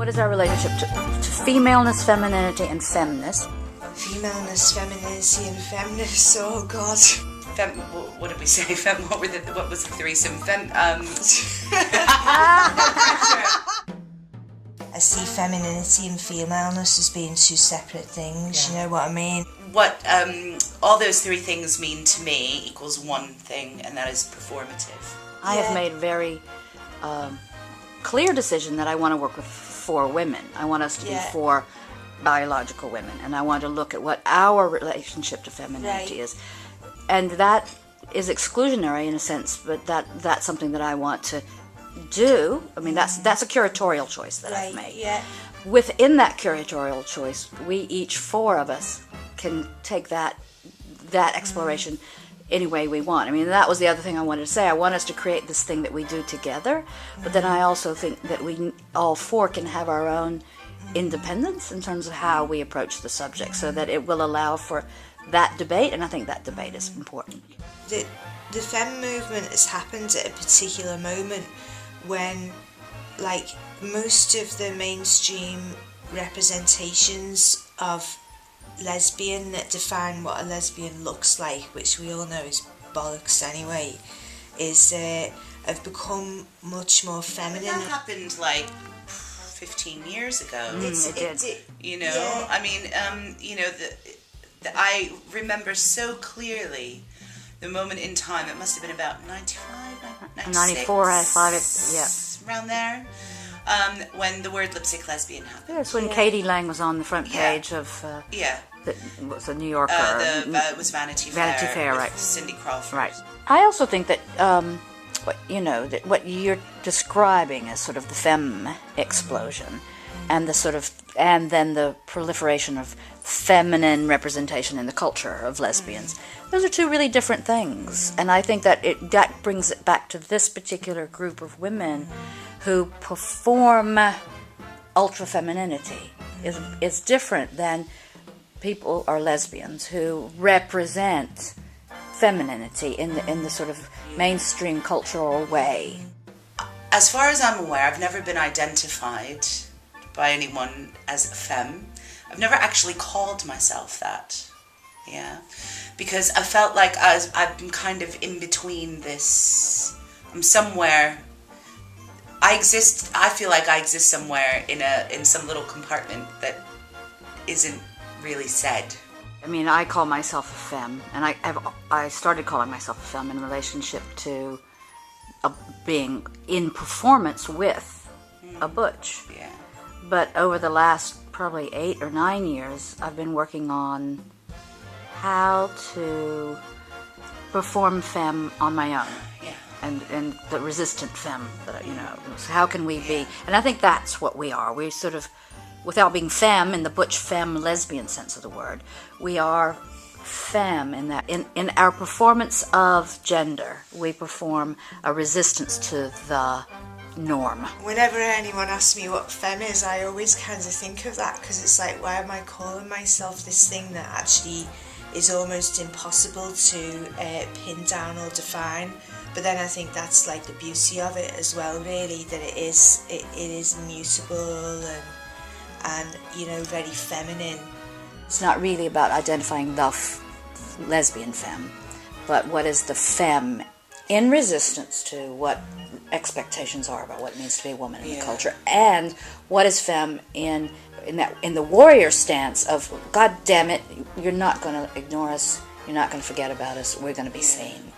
What is our relationship to femaleness, femininity, and femness? Femaleness, femininity, and femness. Oh God. What did we say? What was the threesome? I see femininity and femaleness as being two separate things. You know what I mean? What all those three things mean to me equals one thing, and that is performative. I have made a very clear decision that I want to work with for women. I want us to be for biological women, and I want to look at what our relationship to femininity is. And that is exclusionary in a sense, but that's something that I want to do. I mean, that's a curatorial choice that I've made. Yeah. Within that curatorial choice, we each four of us can take that exploration any way we want. I mean, that was the other thing I wanted to say. I want us to create this thing that we do together, but then I also think that we all four can have our own independence in terms of how we approach the subject, so that it will allow for that debate, and I think that debate is important. The fem movement has happened at a particular moment when, like, most of the mainstream representations of lesbian that define what a lesbian looks like, which we all know is bollocks anyway, is have become much more feminine. That happened like 15 years ago. It did. You know, I mean, you know, I remember so clearly the moment in time. It must have been about 95, 96, 94, 95, yeah. Around there, when the word lipstick lesbian happened. Yeah, it's when Katie Lang was on the front page of the New Yorker. It was Vanity Fair. Vanity Fair, right? Cindy Crawford. Right. I also think that what you're describing as sort of the femme explosion, and then the proliferation of feminine representation in the culture of lesbians. Those are two really different things, and I think that that brings it back to this particular group of women who perform ultra-femininity is different than people or lesbians who represent femininity in the sort of mainstream cultural way. As far as I'm aware, I've never been identified by anyone as a femme. I've never actually called myself that, because I felt like I've been kind of in between this. I'm somewhere. I feel like I exist somewhere in some little compartment that isn't really said. I mean, I call myself a femme, and I started calling myself a femme in relationship to being in performance with a butch. Yeah. But over the last probably 8 or 9 years, I've been working on how to perform femme on my own. Yeah. And the resistant femme, so how can we be? And I think that's what we are. We sort of, without being femme in the butch femme lesbian sense of the word, we are femme in that in our performance of gender, we perform a resistance to the norm. Whenever anyone asks me what femme is, I always kind of think of that, because it's like, why am I calling myself this thing that actually is almost impossible to pin down or define? But then I think that's like the beauty of it as well, really, that it is mutable and very feminine. It's not really about identifying the lesbian femme, but what is the femme in resistance to what expectations are about what it means to be a woman in the culture, and what is femme in the warrior stance of, God damn it, you're not going to ignore us, you're not going to forget about us, we're going to be seen.